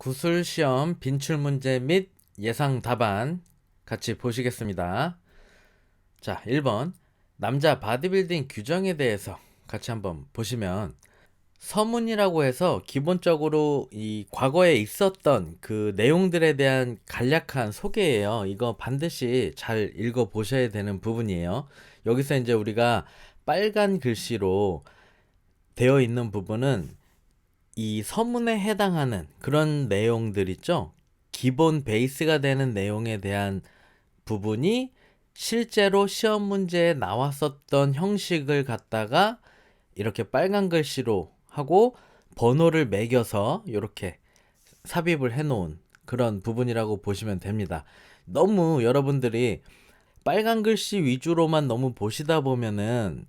구술시험 빈출문제 및 예상 답안 같이 보시겠습니다. 자, 1번 남자 바디빌딩 규정에 대해서 같이 한번 보시면 서문이라고 해서 기본적으로 이 과거에 있었던 그 내용들에 대한 간략한 소개예요. 이거 반드시 잘 읽어 보셔야 되는 부분이에요. 여기서 이제 우리가 빨간 글씨로 되어 있는 부분은 이 서문에 해당하는 그런 내용들 있죠. 기본 베이스가 되는 내용에 대한 부분이 실제로 시험 문제에 나왔었던 형식을 갖다가 이렇게 빨간 글씨로 하고 번호를 매겨서 이렇게 삽입을 해 놓은 그런 부분이라고 보시면 됩니다. 너무 여러분들이 빨간 글씨 위주로만 너무 보시다 보면은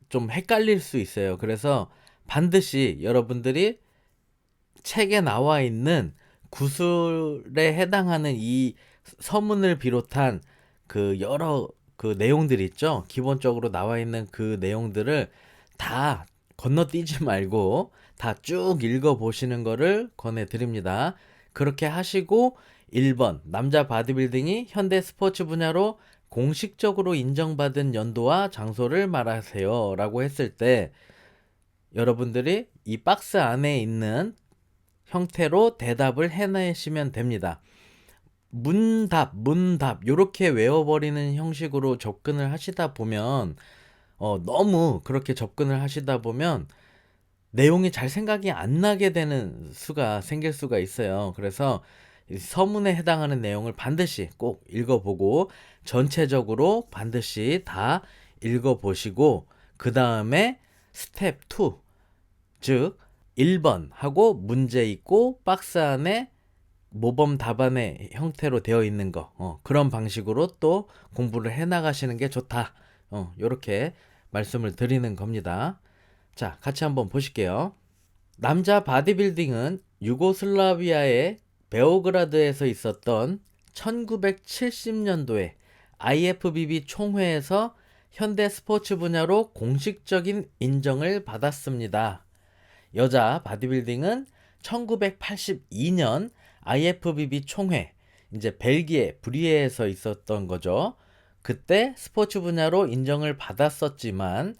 좀 헷갈릴 수 있어요. 그래서 반드시 여러분들이 책에 나와 있는 구술에 해당하는 이 서문을 비롯한 그 여러 그 내용들 있죠. 기본적으로 나와 있는 그 내용들을 다 건너뛰지 말고 다 쭉 읽어 보시는 거를 권해 드립니다. 그렇게 하시고 1번 남자 바디빌딩이 현대 스포츠 분야로 공식적으로 인정받은 연도와 장소를 말하세요 라고 했을 때 여러분들이 이 박스 안에 있는 형태로 대답을 해내시면 됩니다. 문답 이렇게 외워버리는 형식으로 접근을 하시다 보면 너무 그렇게 접근을 하시다 보면 내용이 잘 생각이 안 나게 되는 수가 생길 수가 있어요. 그래서 서문에 해당하는 내용을 반드시 꼭 읽어보고 전체적으로 반드시 다 읽어보시고 그 다음에 스텝 2, 즉 1번 하고 문제 있고 박스 안에 모범 답안의 형태로 되어 있는 거 그런 방식으로 또 공부를 해 나가시는 게 좋다. 요렇게 말씀을 드리는 겁니다. 자, 같이 한번 보실게요. 남자 바디빌딩은 유고슬라비아의 베오그라드에서 있었던 1970년도에 IFBB 총회에서 현대 스포츠 분야로 공식적인 인정을 받았습니다. 여자 바디빌딩은 1982년 IFBB 총회, 이제 벨기에 브리에에서 있었던 거죠. 그때 스포츠 분야로 인정을 받았었지만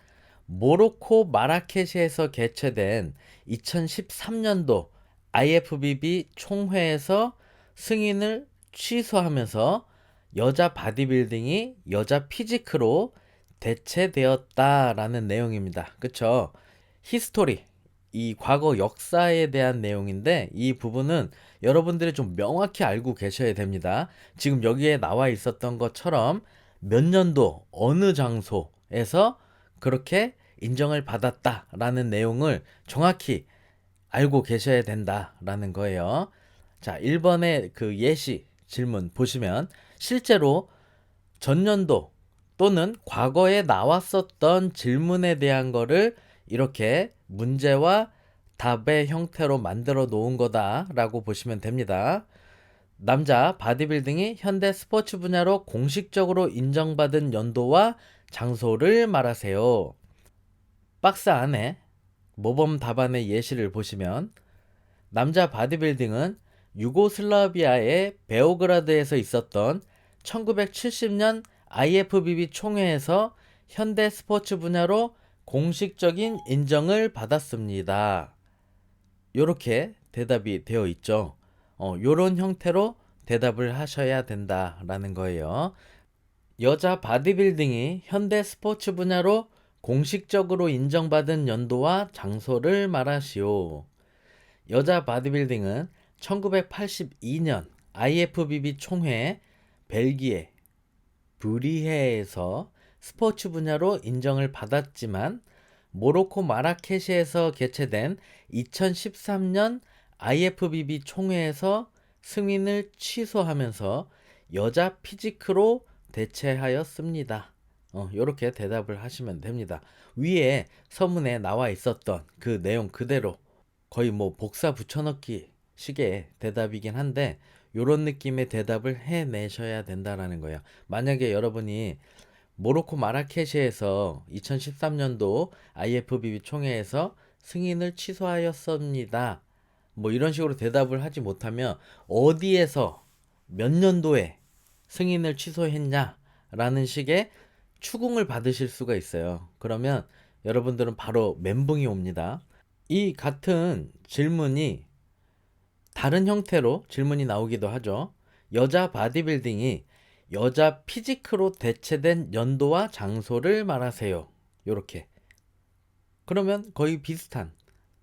모로코 마라케시에서 개최된 2013년도 IFBB 총회에서 승인을 취소하면서 여자 바디빌딩이 여자 피지크로 대체되었다라는 내용입니다. 그쵸? 히스토리, 이 과거 역사에 대한 내용인데 이 부분은 여러분들이 좀 명확히 알고 계셔야 됩니다. 지금 여기에 나와 있었던 것처럼 몇 년도 어느 장소에서 그렇게 인정을 받았다라는 내용을 정확히 알고 계셔야 된다라는 거예요. 자, 1번의 그 예시 질문 보시면 실제로 전년도 또는 과거에 나왔었던 질문에 대한 거를 이렇게 문제와 답의 형태로 만들어 놓은 거다라고 보시면 됩니다. 남자 바디빌딩이 현대 스포츠 분야로 공식적으로 인정받은 연도와 장소를 말하세요. 박스 안에 모범 답안의 예시를 보시면 남자 바디빌딩은 유고슬라비아의 베오그라드에서 있었던 1970년 IFBB 총회에서 현대 스포츠 분야로 공식적인 인정을 받았습니다. 이렇게 대답이 되어 있죠. 요런 형태로 대답을 하셔야 된다라는 거예요. 여자 바디빌딩이 현대 스포츠 분야로 공식적으로 인정받은 연도와 장소를 말하시오. 여자 바디빌딩은 1982년 IFBB 총회 벨기에 브리헤에서 스포츠 분야로 인정을 받았지만 모로코 마라케시에서 개최된 2013년 IFBB 총회에서 승인을 취소하면서 여자 피지크로 대체하였습니다. 이렇게 대답을 하시면 됩니다. 위에 서문에 나와 있었던 그 내용 그대로 거의 뭐 복사 붙여넣기 식의 대답이긴 한데 이런 느낌의 대답을 해내셔야 된다라는 거예요. 만약에 여러분이 모로코 마라케시에서 2013년도 IFBB 총회에서 승인을 취소하였습니다. 뭐 이런 식으로 대답을 하지 못하면 어디에서 몇 년도에 승인을 취소했냐라는 식의 추궁을 받으실 수가 있어요. 그러면 여러분들은 바로 멘붕이 옵니다. 이 같은 질문이 다른 형태로 질문이 나오기도 하죠. 여자 바디빌딩이 여자 피지크로 대체된 연도와 장소를 말하세요. 요렇게. 그러면 거의 비슷한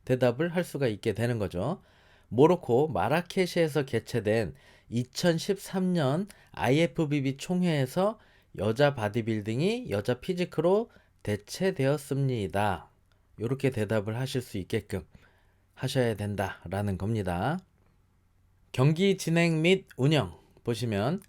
대답을 할 수가 있게 되는 거죠. 모로코 마라케시에서 개최된 2013년 IFBB 총회에서 여자 바디빌딩이 여자 피지크로 대체되었습니다. 이렇게 대답을 하실 수 있게끔 하셔야 된다라는 겁니다. 경기 진행 및 운영 보시면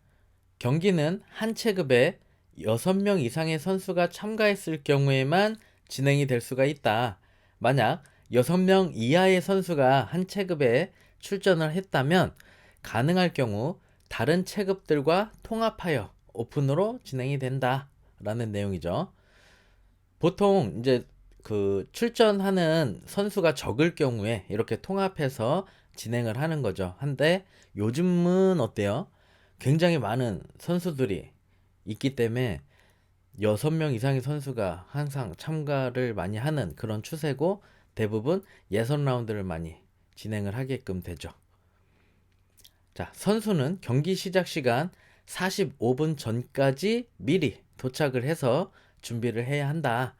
경기는 한 체급에 6명 이상의 선수가 참가했을 경우에만 진행이 될 수가 있다. 만약 6명 이하의 선수가 한 체급에 출전을 했다면 가능할 경우 다른 체급들과 통합하여 오픈으로 진행이 된다. 라는 내용이죠. 보통 이제 그 출전하는 선수가 적을 경우에 이렇게 통합해서 진행을 하는 거죠. 한데 요즘은 어때요? 굉장히 많은 선수들이 있기 때문에 6명 이상의 선수가 항상 참가를 많이 하는 그런 추세고 대부분 예선 라운드를 많이 진행을 하게끔 되죠. 자, 선수는 경기 시작 시간 45분 전까지 미리 도착을 해서 준비를 해야 한다.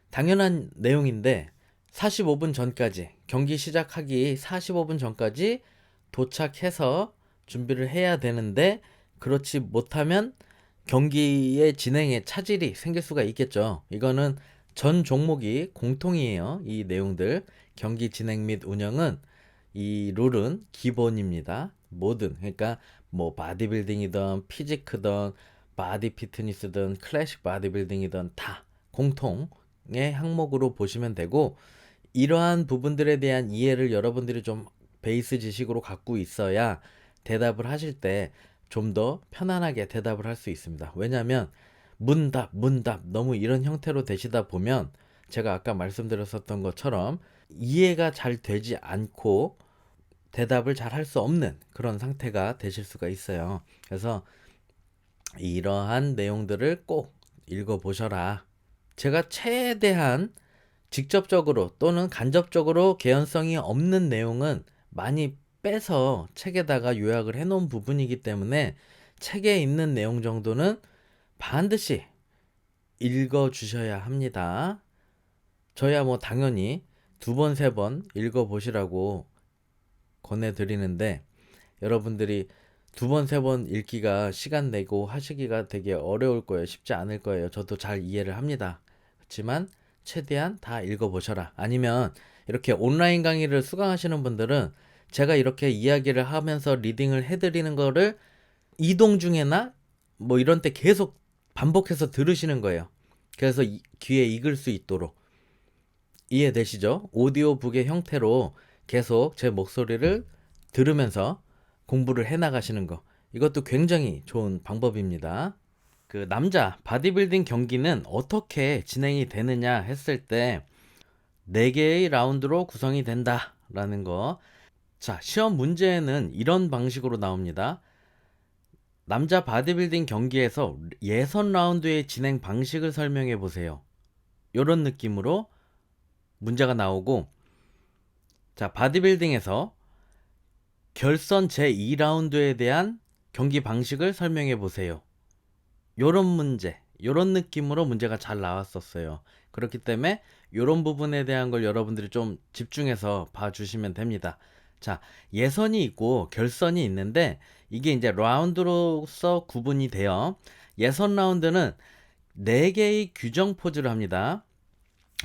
당연한 내용인데 45분 전까지 경기 시작하기 45분 전까지 도착해서 준비를 해야 되는데 그렇지 못하면 경기의 진행에 차질이 생길 수가 있겠죠. 이거는 전 종목이 공통이에요. 이 내용들 경기 진행 및 운영은 이 룰은 기본입니다. 모든 그러니까 뭐 바디빌딩이든 피지크든 바디 피트니스든 클래식 바디빌딩이든 다 공통의 항목으로 보시면 되고 이러한 부분들에 대한 이해를 여러분들이 좀 베이스 지식으로 갖고 있어야 대답을 하실 때 좀 더 편안하게 대답을 할 수 있습니다. 왜냐하면 문답 너무 이런 형태로 되시다 보면 제가 아까 말씀드렸었던 것처럼 이해가 잘 되지 않고 대답을 잘 할 수 없는 그런 상태가 되실 수가 있어요. 그래서 이러한 내용들을 꼭 읽어보셔라. 제가 최대한 직접적으로 또는 간접적으로 개연성이 없는 내용은 많이 빼서 책에다가 요약을 해놓은 부분이기 때문에 책에 있는 내용 정도는 반드시 읽어주셔야 합니다. 저야 뭐 당연히 2번, 3번 읽어보시라고 권해드리는데 여러분들이 2번, 3번 읽기가 시간 내고 하시기가 되게 어려울 거예요. 쉽지 않을 거예요. 저도 잘 이해를 합니다. 그렇지만 최대한 다 읽어보셔라. 아니면 이렇게 온라인 강의를 수강하시는 분들은 제가 이렇게 이야기를 하면서 리딩을 해드리는 거를 이동 중에나 뭐 이런 때 계속 반복해서 들으시는 거예요. 그래서 귀에 익을 수 있도록. 이해되시죠? 오디오북의 형태로 계속 제 목소리를 들으면서 공부를 해 나가시는 거. 이것도 굉장히 좋은 방법입니다. 그 남자 바디빌딩 경기는 어떻게 진행이 되느냐 했을 때 4개의 라운드로 구성이 된다라는 거. 자, 시험 문제는 이런 방식으로 나옵니다. 남자 바디빌딩 경기에서 예선 라운드의 진행 방식을 설명해 보세요. 이런 느낌으로 문제가 나오고, 자, 바디빌딩에서 결선 제2라운드에 대한 경기 방식을 설명해 보세요. 요런 문제, 요런 느낌으로 문제가 잘 나왔었어요. 그렇기 때문에 요런 부분에 대한 걸 여러분들이 좀 집중해서 봐주시면 됩니다. 자, 예선이 있고 결선이 있는데 이게 이제 라운드로서 구분이 돼요. 예선 라운드는 4개의 규정 포즈를 합니다.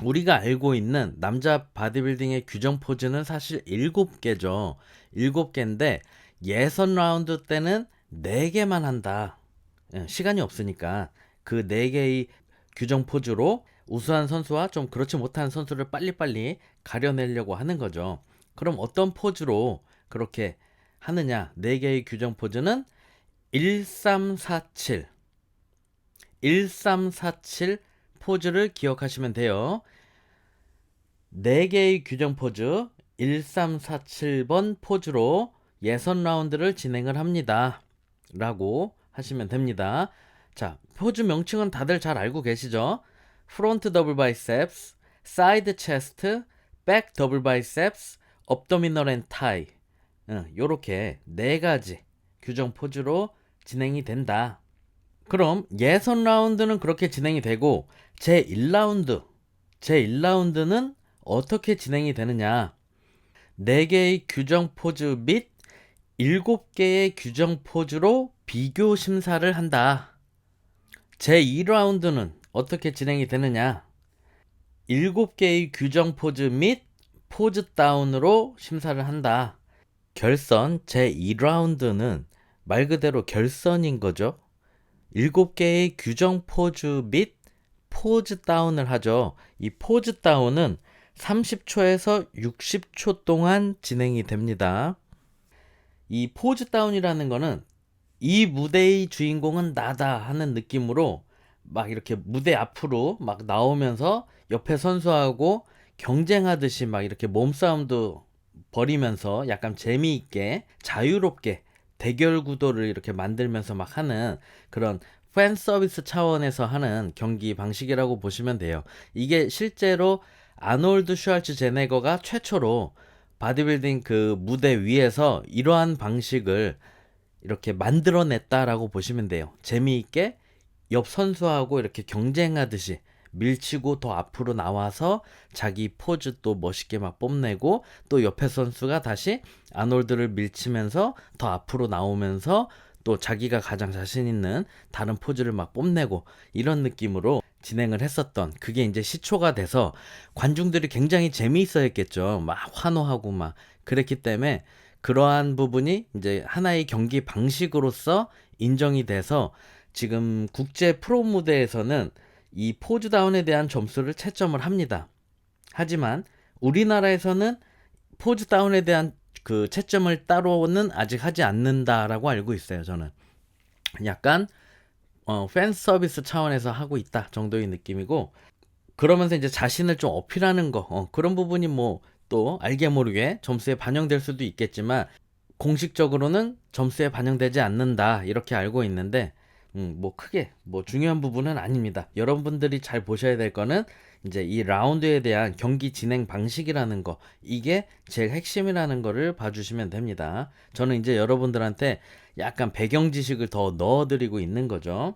우리가 알고 있는 남자 바디빌딩의 규정 포즈는 사실 7개죠. 7개인데 예선 라운드 때는 4개만 한다. 시간이 없으니까 그 4개의 규정 포즈로 우수한 선수와 좀 그렇지 못한 선수를 빨리빨리 가려내려고 하는 거죠. 그럼 어떤 포즈로 그렇게 하느냐? 4개의 규정 포즈는 1347 1347 포즈를 기억하시면 돼요. 4개의 규정 포즈 1347번 포즈로 예선 라운드를 진행을 합니다. 라고 하시면 됩니다. 자, 포즈 명칭은 다들 잘 알고 계시죠? 프론트 더블 바이셉스, 사이드 체스트, 백 더블 바이셉스, 업도미널 앤 타이. 요렇게 네 가지 규정 포즈로 진행이 된다. 그럼 예선 라운드는 그렇게 진행이 되고 제1라운드는 어떻게 진행이 되느냐? 4개의 규정 포즈 및 7개의 규정 포즈로 비교 심사를 한다. 제2라운드는 어떻게 진행이 되느냐? 7개의 규정 포즈 및 포즈 다운으로 심사를 한다. 결선 제2라운드는 말 그대로 결선인 거죠. 7개의 규정 포즈 및 포즈 다운을 하죠. 이 포즈 다운은 30초에서 60초 동안 진행이 됩니다. 이 포즈 다운이라는 거는 이 무대의 주인공은 나다 하는 느낌으로 막 이렇게 무대 앞으로 막 나오면서 옆에 선수하고 경쟁하듯이 막 이렇게 몸싸움도 벌이면서 약간 재미있게 자유롭게 대결 구도를 이렇게 만들면서 막 하는 그런 팬 서비스 차원에서 하는 경기 방식이라고 보시면 돼요. 이게 실제로 아놀드 슈왈츠제네거가 최초로 바디빌딩 그 무대 위에서 이러한 방식을 이렇게 만들어냈다라고 보시면 돼요. 재미있게 옆 선수하고 이렇게 경쟁하듯이 밀치고 더 앞으로 나와서 자기 포즈 또 멋있게 막 뽐내고 또 옆에 선수가 다시 아놀드를 밀치면서 더 앞으로 나오면서 또 자기가 가장 자신 있는 다른 포즈를 막 뽐내고 이런 느낌으로 진행을 했었던 그게 이제 시초가 돼서 관중들이 굉장히 재미있어 했겠죠. 막 환호하고 막 그랬기 때문에 그러한 부분이 이제 하나의 경기 방식으로서 인정이 돼서 지금 국제 프로 무대에서는 이 포즈 다운에 대한 점수를 채점을 합니다. 하지만 우리나라에서는 포즈 다운에 대한 그 채점을 따로는 아직 하지 않는다라고 알고 있어요. 저는 약간 팬 서비스 차원에서 하고 있다 정도의 느낌이고, 그러면서 이제 자신을 좀 어필하는 거 그런 부분이 뭐 또 알게 모르게 점수에 반영될 수도 있겠지만 공식적으로는 점수에 반영되지 않는다 이렇게 알고 있는데 뭐 크게 뭐 중요한 부분은 아닙니다. 여러분들이 잘 보셔야 될 거는 이제 이 라운드에 대한 경기 진행 방식이라는 거, 이게 제일 핵심이라는 거를 봐주시면 됩니다. 저는 이제 여러분들한테 약간 배경 지식을 더 넣어드리고 있는 거죠.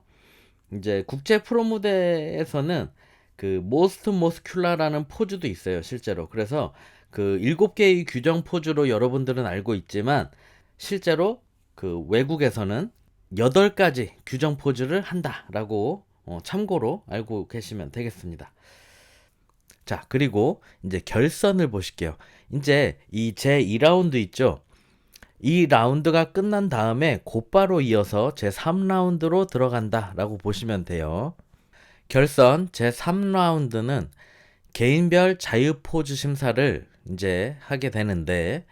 이제 국제 프로 무대에서는 그 모스트 모스큘라라는 포즈도 있어요, 실제로. 그래서 그 7개의 규정 포즈로 여러분들은 알고 있지만 실제로 그 외국에서는 8가지 규정 포즈를 한다라고 참고로 알고 계시면 되겠습니다. 자, 그리고 이제 결선을 보실게요. 이제 이 제2라운드 있죠? 이 라운드가 끝난 다음에 곧바로 이어서 제3라운드로 들어간다라고 보시면 돼요. 결선 제3라운드는 개인별 자유 포즈 심사를 이제 하게 되는데,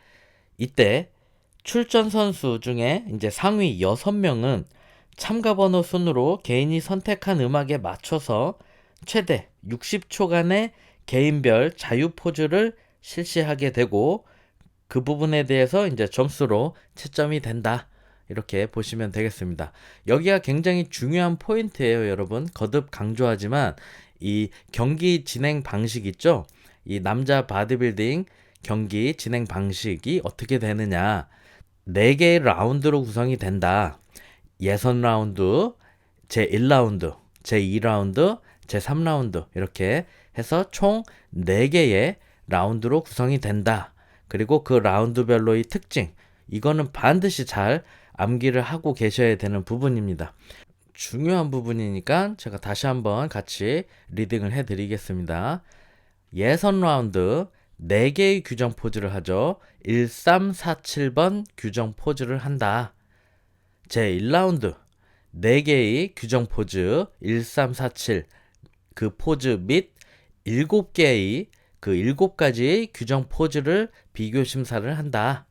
이때 출전 선수 중에 이제 상위 6명은 참가 번호 순으로 개인이 선택한 음악에 맞춰서 최대 60초간의 개인별 자유 포즈를 실시하게 되고, 그 부분에 대해서 이제 점수로 채점이 된다. 이렇게 보시면 되겠습니다. 여기가 굉장히 중요한 포인트예요, 여러분. 거듭 강조하지만 이 경기 진행 방식 있죠? 이 남자 바디빌딩 경기 진행 방식이 어떻게 되느냐? 4개의 라운드로 구성이 된다. 예선 라운드, 제1라운드, 제2라운드, 제3라운드 이렇게 해서 총 4개의 라운드로 구성이 된다. 그리고 그 라운드별로의 특징, 이거는 반드시 잘 암기를 하고 계셔야 되는 부분입니다. 중요한 부분이니까 제가 다시 한번 같이 리딩을 해드리겠습니다. 예선 라운드 4개의 규정 포즈를 하죠. 1347번 규정 포즈를 한다. 제1라운드 4개의 규정 포즈 1347 그 포즈 및 7개의 그 7가지의 규정 포즈를 비교 심사를 한다.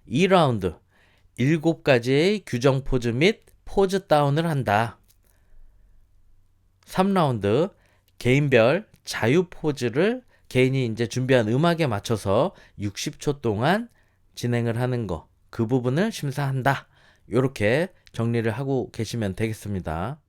2라운드 7가지의 규정 포즈 및 포즈 다운을 한다. 3라운드 개인별 자유 포즈를 개인이 이제 준비한 음악에 맞춰서 60초 동안 진행을 하는 거, 그 부분을 심사한다. 이렇게 정리를 하고 계시면 되겠습니다.